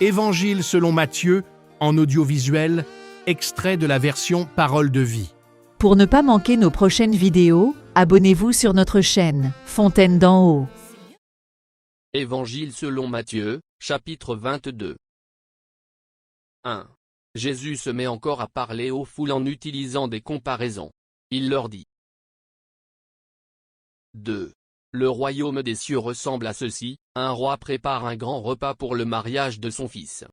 Évangile selon Matthieu, en audiovisuel, extrait de la version Parole de vie. Pour ne pas manquer nos prochaines vidéos, abonnez-vous sur notre chaîne Fontaine d'en haut. Évangile selon Matthieu, chapitre 22. 1. Jésus se met encore à parler aux foules en utilisant des comparaisons. Il leur dit. 2. Le royaume des cieux ressemble à ceci, un roi prépare un grand repas pour le mariage de son fils.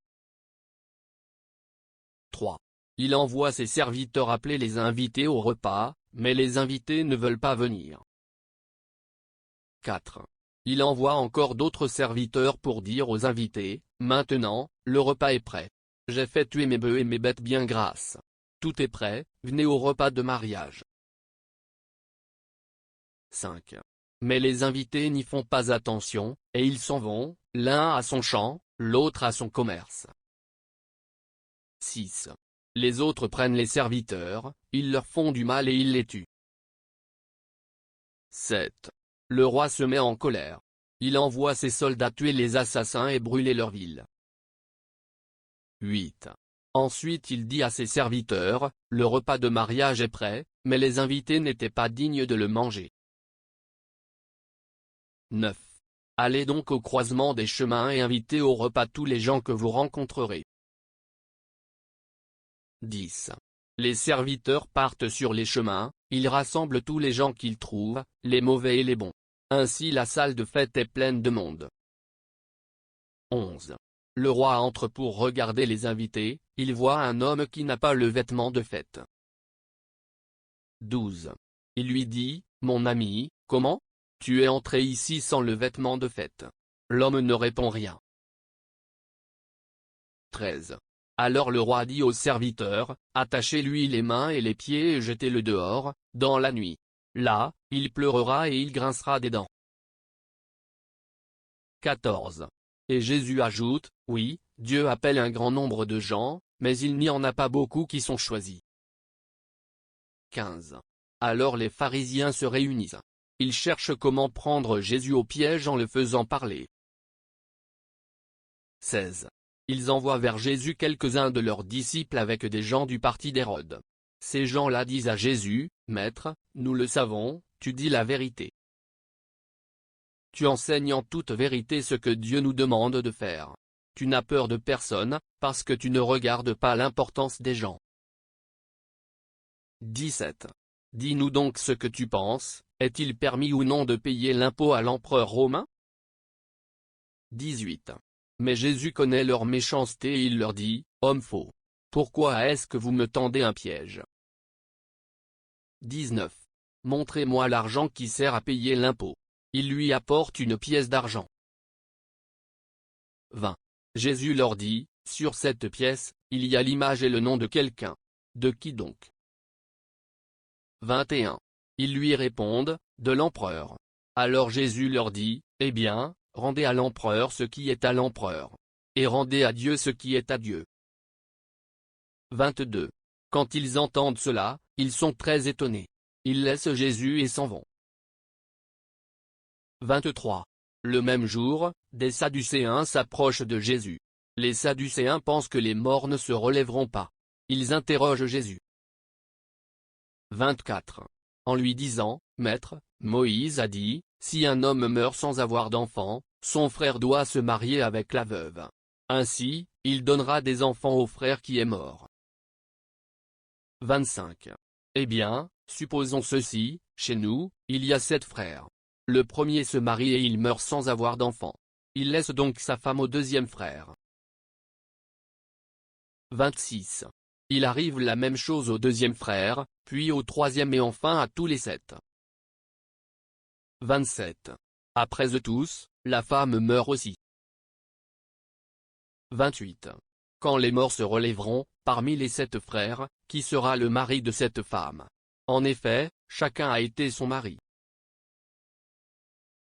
3. Il envoie ses serviteurs appeler les invités au repas, mais les invités ne veulent pas venir. 4. Il envoie encore d'autres serviteurs pour dire aux invités, « Maintenant, le repas est prêt. J'ai fait tuer mes bœufs et mes bêtes bien grasses. Tout est prêt, venez au repas de mariage. » 5. Mais les invités n'y font pas attention, et ils s'en vont, l'un à son champ, l'autre à son commerce. 6. Les autres prennent les serviteurs, ils leur font du mal et ils les tuent. 7. Le roi se met en colère. Il envoie ses soldats tuer les assassins et brûler leur ville. 8. Ensuite il dit à ses serviteurs, « Le repas de mariage est prêt, mais les invités n'étaient pas dignes de le manger. » 9. Allez donc au croisement des chemins et invitez au repas tous les gens que vous rencontrerez. 10. Les serviteurs partent sur les chemins, ils rassemblent tous les gens qu'ils trouvent, les mauvais et les bons. Ainsi la salle de fête est pleine de monde. 11. Le roi entre pour regarder les invités, il voit un homme qui n'a pas le vêtement de fête. 12. Il lui dit, « Mon ami, comment ? Tu es entré ici sans le vêtement de fête. » L'homme ne répond rien. 13. Alors le roi dit aux serviteurs, « Attachez-lui les mains et les pieds et jetez-le dehors, dans la nuit. Là, il pleurera et il grincera des dents. » 14. Et Jésus ajoute, « Oui, Dieu appelle un grand nombre de gens, mais il n'y en a pas beaucoup qui sont choisis. » 15. Alors les pharisiens se réunissent. Ils cherchent comment prendre Jésus au piège en le faisant parler. 16. Ils envoient vers Jésus quelques-uns de leurs disciples avec des gens du parti d'Hérode. Ces gens-là disent à Jésus, « Maître, nous le savons, tu dis la vérité. Tu enseignes en toute vérité ce que Dieu nous demande de faire. Tu n'as peur de personne, parce que tu ne regardes pas l'importance des gens. » 17. Dis-nous donc ce que tu penses, est-il permis ou non de payer l'impôt à l'empereur romain ? 18. Mais Jésus connaît leur méchanceté et il leur dit, « Hommes faux. Pourquoi est-ce que vous me tendez un piège ? » 19. Montrez-moi l'argent qui sert à payer l'impôt. Il lui apporte une pièce d'argent. 20. Jésus leur dit, « Sur cette pièce, il y a l'image et le nom de quelqu'un. De qui donc ? » 21. Ils lui répondent, « De l'empereur. » Alors Jésus leur dit, « Eh bien, rendez à l'empereur ce qui est à l'empereur. Et rendez à Dieu ce qui est à Dieu. » 22. Quand ils entendent cela, ils sont très étonnés. Ils laissent Jésus et s'en vont. 23. Le même jour, des Sadducéens s'approchent de Jésus. Les Sadducéens pensent que les morts ne se relèveront pas. Ils interrogent Jésus. 24. En lui disant, « Maître, Moïse a dit, si un homme meurt sans avoir d'enfant, son frère doit se marier avec la veuve. Ainsi, il donnera des enfants au frère qui est mort. » 25. Eh bien, supposons ceci, chez nous, il y a 7 frères. Le premier se marie et il meurt sans avoir d'enfant. Il laisse donc sa femme au deuxième frère. 26. Il arrive la même chose au deuxième frère, puis au troisième et enfin à tous les 7. 27. Après eux tous, la femme meurt aussi. 28. Quand les morts se relèveront, parmi les 7 frères, qui sera le mari de cette femme? En effet, chacun a été son mari.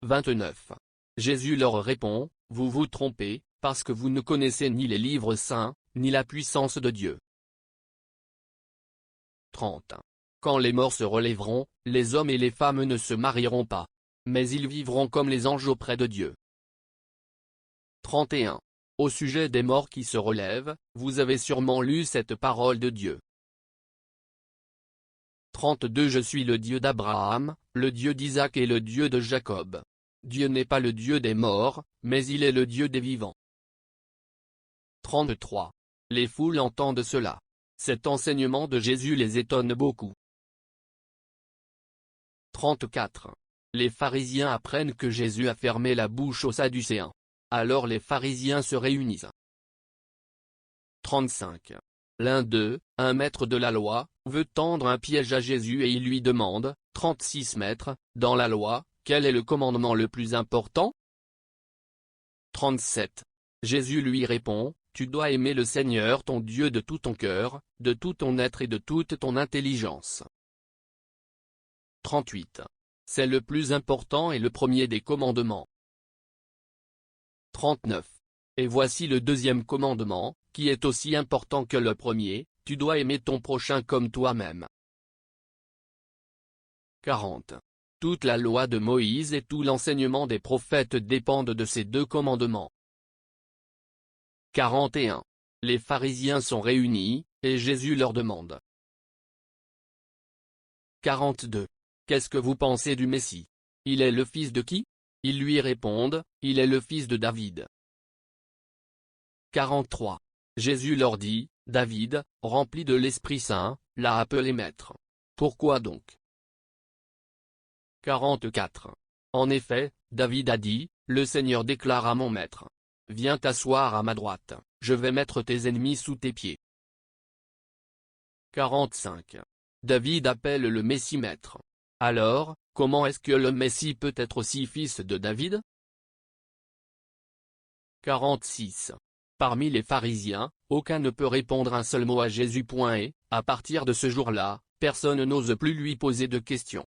29. Jésus leur répond, « Vous vous trompez, parce que vous ne connaissez ni les livres saints, ni la puissance de Dieu. » 30. Quand les morts se relèveront, les hommes et les femmes ne se marieront pas. Mais ils vivront comme les anges auprès de Dieu. 31. Au sujet des morts qui se relèvent, vous avez sûrement lu cette parole de Dieu. 32 Je suis le Dieu d'Abraham, le Dieu d'Isaac et le Dieu de Jacob. Dieu n'est pas le Dieu des morts, mais il est le Dieu des vivants. 33. Les foules entendent cela. Cet enseignement de Jésus les étonne beaucoup. 34. Les pharisiens apprennent que Jésus a fermé la bouche aux Sadducéens. Alors les pharisiens se réunissent. 35. L'un d'eux, un maître de la loi, veut tendre un piège à Jésus et il lui demande, 36 Maître, dans la loi, quel est le commandement le plus important? 37. Jésus lui répond, tu dois aimer le Seigneur ton Dieu de tout ton cœur, de tout ton être et de toute ton intelligence. 38. C'est le plus important et le premier des commandements. 39. Et voici le deuxième commandement, qui est aussi important que le premier, tu dois aimer ton prochain comme toi-même. 40. Toute la loi de Moïse et tout l'enseignement des prophètes dépendent de ces deux commandements. 41. Les pharisiens sont réunis, et Jésus leur demande. 42. Qu'est-ce que vous pensez du Messie? Il est le fils de qui? Ils lui répondent, il est le fils de David. 43. Jésus leur dit, David, rempli de l'Esprit Saint, l'a appelé maître. Pourquoi donc? 44. En effet, David a dit, le Seigneur déclare à mon maître. Viens t'asseoir à ma droite, je vais mettre tes ennemis sous tes pieds. 45. David appelle le Messie maître. Alors, comment est-ce que le Messie peut être aussi fils de David? 46. Parmi les pharisiens, aucun ne peut répondre un seul mot à Jésus. Et, à partir de ce jour-là, personne n'ose plus lui poser de questions.